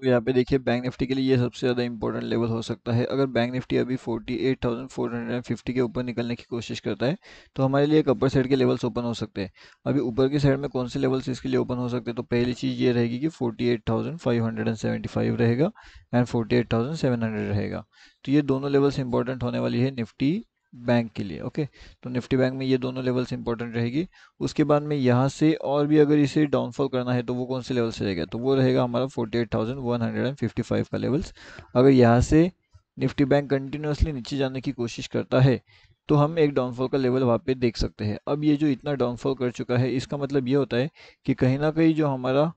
तो यहाँ पे देखिए बैंक निफ्टी के लिए ये सबसे ज़्यादा इंपॉर्टेंट लेवल हो सकता है। अगर बैंक निफ्टी अभी 48,450 के ऊपर निकलने की कोशिश करता है तो हमारे लिए एक अपर साइड के लेवल्स ओपन हो सकते हैं। अभी ऊपर की साइड में कौन से लेवल्स इसके लिए ओपन हो सकते हैं, तो पहली चीज़ ये रहेगी कि 48,575 रहेगा एंड 48,700 रहेगा। तो ये दोनों लेवल्स इंपॉर्टेंट होने वाली है निफ्टी बैंक के लिए। ओके, तो निफ्टी बैंक में ये दोनों लेवल्स इंपॉर्टेंट रहेगी। उसके बाद में यहाँ से और भी अगर इसे डाउनफॉल करना है तो वो कौन से लेवल से रहेगा, तो वो रहेगा हमारा 48,155 का लेवल्स। अगर यहाँ से निफ्टी बैंक कंटिन्यूसली नीचे जाने की कोशिश करता है तो हम एक डाउनफॉल का लेवल वहाँ पे देख सकते हैं। अब ये जो इतना डाउनफॉल कर चुका है इसका मतलब ये होता है कि कहीं ना कहीं जो हमारा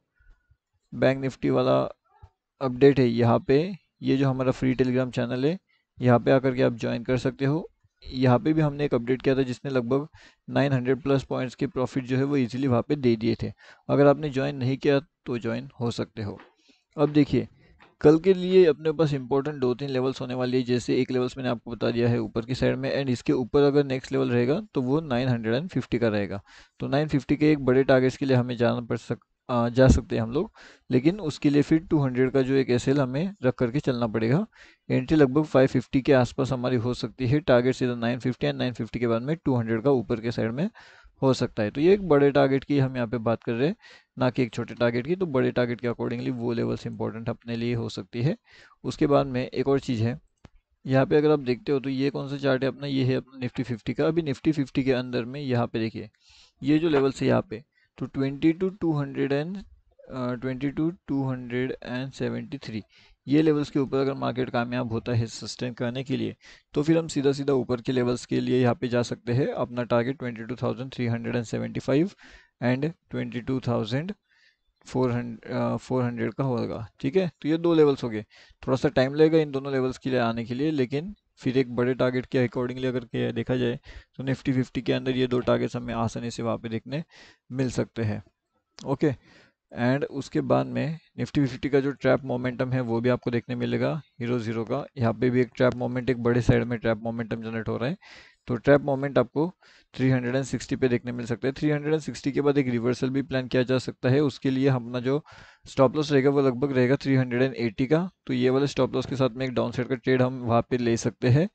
बैंक निफ्टी वाला अपडेट है यहाँ पे, ये जो हमारा फ्री टेलीग्राम चैनल है यहाँ पे आकर के आप ज्वाइन कर सकते हो। यहाँ पे भी हमने एक अपडेट किया था जिसने लगभग 900 प्लस पॉइंट्स के प्रॉफिट जो है वो इजीली वहाँ पे दे दिए थे। अगर आपने ज्वाइन नहीं किया तो ज्वाइन हो सकते हो। अब देखिए कल के लिए अपने पास इंपॉर्टेंट दो तीन लेवल्स होने वाली है। जैसे एक लेवल्स मैंने आपको बता दिया है ऊपर की साइड में, एंड इसके ऊपर अगर नेक्स्ट लेवल रहेगा तो वो 950 का रहेगा। तो 950 के एक बड़े टारगेट्स के लिए हमें जा सकते हैं हम लोग, लेकिन उसके लिए फिर 200 का जो एक एसएल हमें रख करके चलना पड़ेगा। एंट्री लगभग 550 के आसपास हमारी हो सकती है। टारगेट सीधा 950 एंड 950 के बाद में 200 का ऊपर के साइड में हो सकता है। तो ये एक बड़े टारगेट की हम यहाँ पे बात कर रहे हैं, ना कि एक छोटे टारगेट की। तो बड़े टारगेट के अकॉर्डिंगली वो लेवल्स इंपॉर्टेंट अपने लिए हो सकती है। उसके बाद में एक और चीज़ है, यहाँ पे अगर आप देखते हो तो ये कौन सा चार्ट है अपना, ये है अपना निफ्टी 50 का। अभी निफ्टी 50 के अंदर में यहाँ पे देखिए ये जो लेवल्स है यहाँ पे, तो 22,273 ये लेवल्स के ऊपर अगर मार्केट कामयाब होता है सस्टेन करने के लिए तो फिर हम सीधा सीधा ऊपर के लेवल्स के लिए यहाँ पे जा सकते हैं। अपना टारगेट 22,375 एंड 22,400 का होगा। ठीक है, तो ये दो लेवल्स हो गए। थोड़ा सा टाइम लगेगा इन दोनों लेवल्स के लिए आने के लिए, लेकिन फिर एक बड़े टारगेट के अकॉर्डिंगली अगर के देखा जाए तो निफ्टी 50 के अंदर ये दो टारगेट्स हमें आसानी से वहाँ पे देखने मिल सकते हैं। ओके, एंड उसके बाद में निफ्टी 50 का जो ट्रैप मोमेंटम है वो भी आपको देखने मिलेगा हीरो जीरो का। यहाँ पे भी एक ट्रैप मोमेंट, एक बड़े साइड में ट्रैप मोमेंटम जनरेट हो रहा है। तो ट्रैप मोमेंट आपको 360 पे देखने मिल सकता है। 360 के बाद एक रिवर्सल भी प्लान किया जा सकता है। उसके लिए अपना जो स्टॉप लॉस रहेगा वो लगभग रहेगा 380 का। तो ये वाले स्टॉप लॉस के साथ में एक डाउन साइड का ट्रेड हम वहाँ पे ले सकते हैं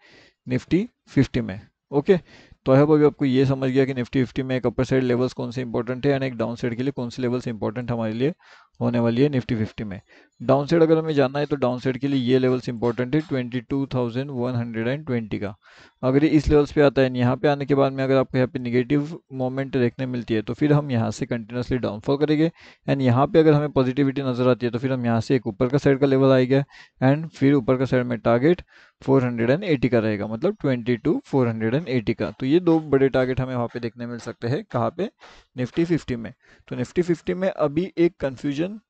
निफ्टी 50 में। ओके, तो आई होप अभी आपको ये समझ गया कि निफ्टी 50 में एक अपर साइड लेवल्स कौन से इंपॉर्टेंट है एंड एक डाउन साइड के लिए कौन सी लेवल्स इंपॉर्टेंट हमारे लिए होने वाली है निफ्टी 50 में। डाउन साइड अगर हमें जानना है तो डाउन साइड के लिए ये लेवल्स इंपॉर्टेंट है 22,120 का। अगर ये इस लेवल्स पे आता है, यहाँ पे आने के बाद में अगर आपको यहाँ पे निगेटिव मोमेंट देखने मिलती है तो फिर हम यहाँ से कंटिन्यूसली डाउनफॉल करेंगे। एंड यहाँ पे अगर हमें पॉजिटिविटी नजर आती है तो फिर हम यहाँ से एक ऊपर का साइड का लेवल आएगा एंड फिर ऊपर का साइड में टारगेट 480 का रहेगा, मतलब 22,480 का। तो ये दो बड़े टारगेट हमें वहाँ पे देखने मिल सकते हैं। कहाँ पे? निफ्टी 50 में। तो निफ्टी 50 में अभी एक कंफ्यूजन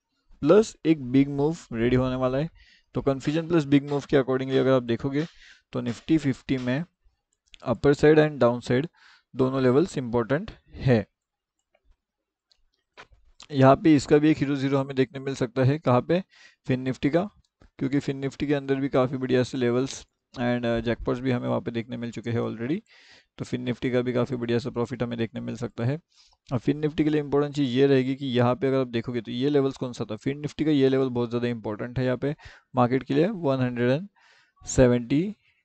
प्लस एक बिग मूव रेडी होने वाला है। तो कंफ्यूजन प्लस बिग मूव के अकॉर्डिंगली अगर आप देखोगे तो निफ्टी 50 में upper side and down side दोनों लेवल्स इंपॉर्टेंट है। यहाँ पे इसका भी एक हीरो जीरो हमें देखने मिल सकता है। कहाँ पे? फिन निफ्टी का, क्योंकि फिन निफ्टी के अंदर भी काफ़ी बढ़िया से लेवल्स एंड जैकपॉट्स भी हमें वहाँ पे देखने मिल चुके हैं ऑलरेडी। तो फिन निफ्टी का भी काफ़ी बढ़िया सा प्रॉफिट हमें देखने मिल सकता है। और फिन निफ्टी के लिए इंपॉर्टेंट चीज़ ये रहेगी कि यहाँ पे अगर आप देखोगे तो ये लेवल्स कौन सा था, फिन निफ्टी का ये लेवल बहुत ज़्यादा इंपॉर्टेंट है यहाँ पे मार्केट के लिए,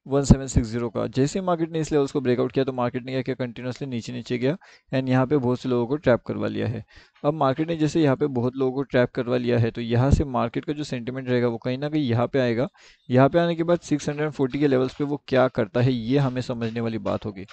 1760 का। जैसे मार्केट ने इस लेवल्स को ब्रेकआउट किया तो मार्केट ने क्या किया, कंटिन्यूसली नीचे नीचे गया एंड यहाँ पे बहुत से लोगों को ट्रैप करवा लिया है। अब मार्केट ने जैसे यहाँ पे बहुत लोगों को ट्रैप करवा लिया है तो यहाँ से मार्केट का जो सेंटिमेंट रहेगा वो कहीं ना कहीं यहाँ पे आएगा। यहाँ पे आने के बाद 640 के लेवल्स पे वो क्या करता है ये हमें समझने वाली बात होगी।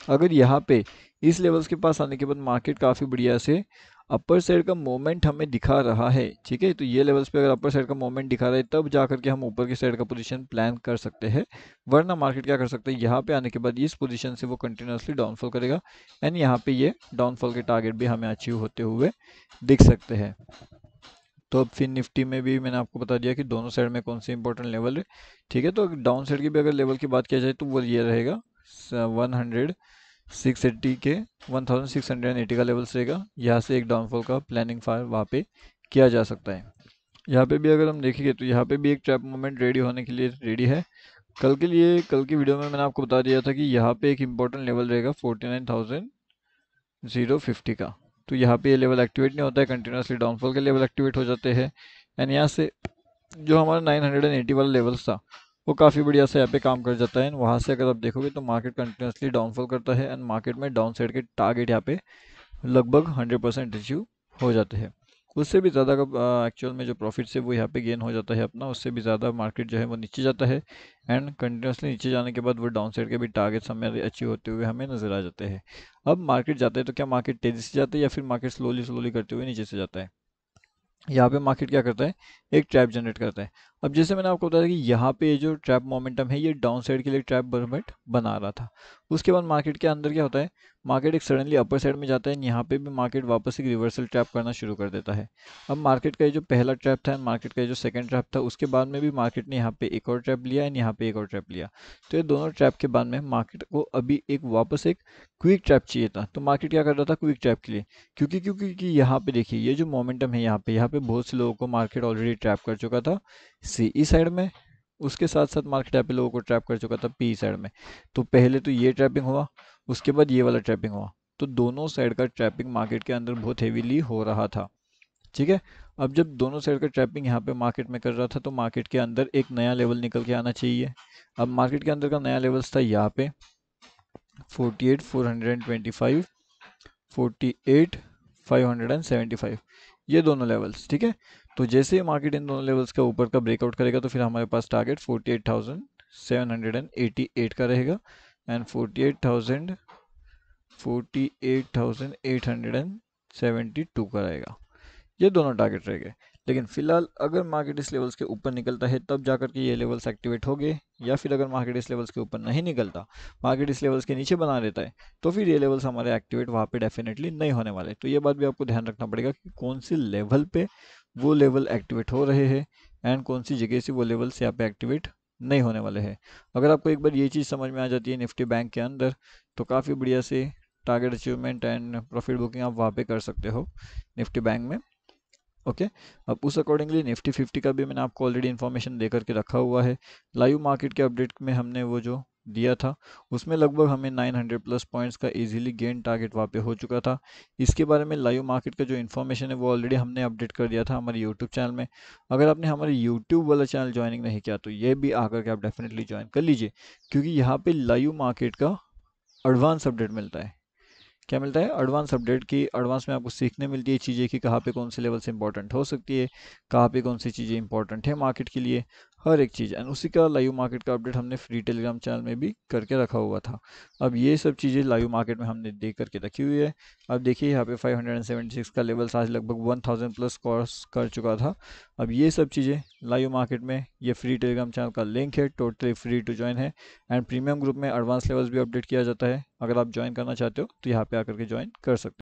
अगर यहाँ पे इस लेवल्स के पास आने के बाद मार्केट काफ़ी बढ़िया से अपर साइड का मोमेंट हमें दिखा रहा है, ठीक है, तो ये लेवल्स पे अगर अपर साइड का मोमेंट दिखा रहा है तब जा करके हम ऊपर की साइड का पोजीशन प्लान कर सकते हैं। वरना मार्केट क्या कर सकता है, यहाँ पे आने के बाद इस पोजीशन से वो कंटिन्यूसली डाउनफॉल करेगा एंड यहाँ पे ये डाउनफॉल के टारगेट भी हमें अचीव होते हुए दिख सकते हैं। तो अब फिर निफ्टी में भी मैंने आपको बता दिया कि दोनों साइड में कौन से इंपॉर्टेंट लेवल है। ठीक है, तो डाउन साइड की भी अगर लेवल की बात किया जाए तो वो ये रहेगा 680 के 1680 का लेवल्स रहेगा। यहाँ से एक डाउनफॉल का प्लानिंग फायर वहाँ पे किया जा सकता है। यहाँ पे भी अगर हम देखेंगे तो यहाँ पे भी एक ट्रैप मोमेंट रेडी होने के लिए रेडी है। कल के लिए, कल की वीडियो में मैंने आपको बता दिया था कि यहाँ पे एक इंपॉर्टेंट लेवल रहेगा 49,050 का। तो यहाँ पे ये लेवल एक्टिवेट नहीं होता है, कंटिन्यूसली डाउनफॉल के लेवल एक्टिवेट हो जाते हैं एंड यहाँ से जो हमारा 980 वाला लेवल्स था वो काफ़ी बढ़िया से यहाँ पे काम कर जाता है। वहाँ से अगर आप देखोगे तो मार्केट कंटिन्यूसली डाउनफॉल करता है एंड मार्केट में डाउन साइड के टारगेट यहाँ पे लगभग 100% अचीव हो जाते हैं। उससे भी ज़्यादा का एक्चुअल में जो प्रॉफिट है वो यहाँ पे गेन हो जाता है अपना, उससे भी ज़्यादा मार्केट जो है वो नीचे जाता है एंड कंटिन्यूसली नीचे जाने के बाद वो डाउन साइड के भी टारगेट्स हमें अचीव होते हुए हमें नजर आ जाते हैं। अब मार्केट जाता है तो क्या मार्केट तेज़ी से जाता है या फिर मार्केट स्लोली स्लोली करते हुए नीचे से जाता है? यहाँ पे मार्केट क्या करता है, एक ट्रैप जनरेट करता है। अब जैसे मैंने आपको बताया कि यहाँ पे ये जो ट्रैप मोमेंटम है ये डाउन साइड के लिए ट्रैप मोमेंट बना रहा था। उसके बाद मार्केट के अंदर क्या होता है, मार्केट एक सडनली अपर साइड में जाता है, यहाँ पे भी मार्केट वापस एक रिवर्सल ट्रैप करना शुरू कर देता है। अब मार्केट का ये जो पहला ट्रैप था, मार्केट का ये जो सेकंड ट्रैप था, उसके बाद में भी मार्केट ने यहाँ पे एक और ट्रैप लिया एंड यहाँ पे एक और ट्रैप लिया। तो ये दोनों ट्रैप के बाद में मार्केट को अभी एक वापस एक क्विक ट्रैप चाहिए था। तो मार्केट क्या कर रहा था क्विक ट्रैप के लिए, क्योंकि यहाँ पे देखिए ये जो मोमेंटम है यहाँ पे बहुत से लोगों को मार्केट ऑलरेडी ट्रैप कर चुका था सीई साइड में, उसके साथ साथ मार्केट यहाँ पे लोगों को ट्रैप कर चुका था पी साइड में। तो पहले तो ये ट्रैपिंग हुआ, उसके बाद ये वाला ट्रैपिंग हुआ, तो दोनों साइड का ट्रैपिंग मार्केट के अंदर बहुत हेवीली हो रहा था। ठीक है, अब जब दोनों साइड का ट्रैपिंग यहाँ पे मार्केट में कर रहा था तो मार्केट के अंदर एक नया लेवल निकल के आना चाहिए। अब मार्केट के अंदर का नया लेवल था यहाँ पे 48,425, 48,575, ये दोनों लेवल्स। ठीक है, तो जैसे ही मार्केट इन दोनों लेवल्स का ऊपर का ब्रेकआउट करेगा तो फिर हमारे पास टारगेट 48,788 का रहेगा एंड 48,872 का रहेगा। ये दोनों टारगेट रहेंगे। लेकिन फिलहाल अगर मार्केट इस लेवल्स के ऊपर निकलता है तब जाकर के ये लेवल्स एक्टिवेट हो गए, या फिर अगर मार्केट इस लेवल्स के ऊपर नहीं निकलता, मार्केट इस लेवल्स के नीचे बना देता है, तो फिर ये लेवल्स हमारे एक्टिवेट वहाँ पे डेफिनेटली नहीं होने वाले। तो ये बात भी आपको ध्यान रखना पड़ेगा कि कौन सी लेवल पे वो लेवल एक्टिवेट हो रहे हैं एंड कौन सी जगह से वो लेवल्स यहाँ पे एक्टिवेट नहीं होने वाले हैं। अगर आपको एक बार ये चीज़ समझ में आ जाती है निफ्टी बैंक के अंदर, तो काफ़ी बढ़िया से target achievement and profit booking आप वहाँ पे कर सकते हो निफ्टी बैंक में। ओके, अब उस अकॉर्डिंगली निफ्टी 50 का भी मैंने आपको ऑलरेडी इन्फॉर्मेशन दे करके रखा हुआ है। लाइव मार्केट के अपडेट में हमने वो जो दिया था उसमें लगभग हमें 900 प्लस पॉइंट्स का इजीली गेन टारगेट वहाँ पे हो चुका था। इसके बारे में लाइव मार्केट का जो इन्फॉर्मेशन है वो ऑलरेडी हमने अपडेट कर दिया था हमारे यूट्यूब चैनल में। अगर आपने हमारे यूट्यूब वाला चैनल ज्वाइनिंग नहीं किया तो ये भी आकर के आप डेफिनेटली ज्वाइन कर लीजिए, क्योंकि यहाँ पे लाइव मार्केट का एडवांस अपडेट मिलता है। क्या मिलता है, एडवांस अपडेट की एडवांस में आपको सीखने मिलती है चीज़ें कि कहाँ पे कौन से लेवल से इंपॉर्टेंट हो सकती है, कहाँ पे कौन सी चीज़ें इंपॉर्टेंट है मार्केट के लिए, हर एक चीज़। एंड उसी का लाइव मार्केट का अपडेट हमने फ्री टेलीग्राम चैनल में भी करके रखा हुआ था। अब ये सब चीज़ें लाइव मार्केट में हमने देख करके रखी हुई है। अब देखिए यहाँ पे 576 का लेवल आज लगभग 1000 प्लस क्रॉस कर चुका था। अब ये सब चीज़ें लाइव मार्केट में, ये फ्री टेलीग्राम चैनल का लिंक है, टोटली फ्री टू ज्वाइन है एंड प्रीमियम ग्रुप में एडवांस लेवल्स भी अपडेट किया जाता है। अगर आप ज्वाइन करना चाहते हो तो यहाँ पे आकर के ज्वाइन कर सकते हो।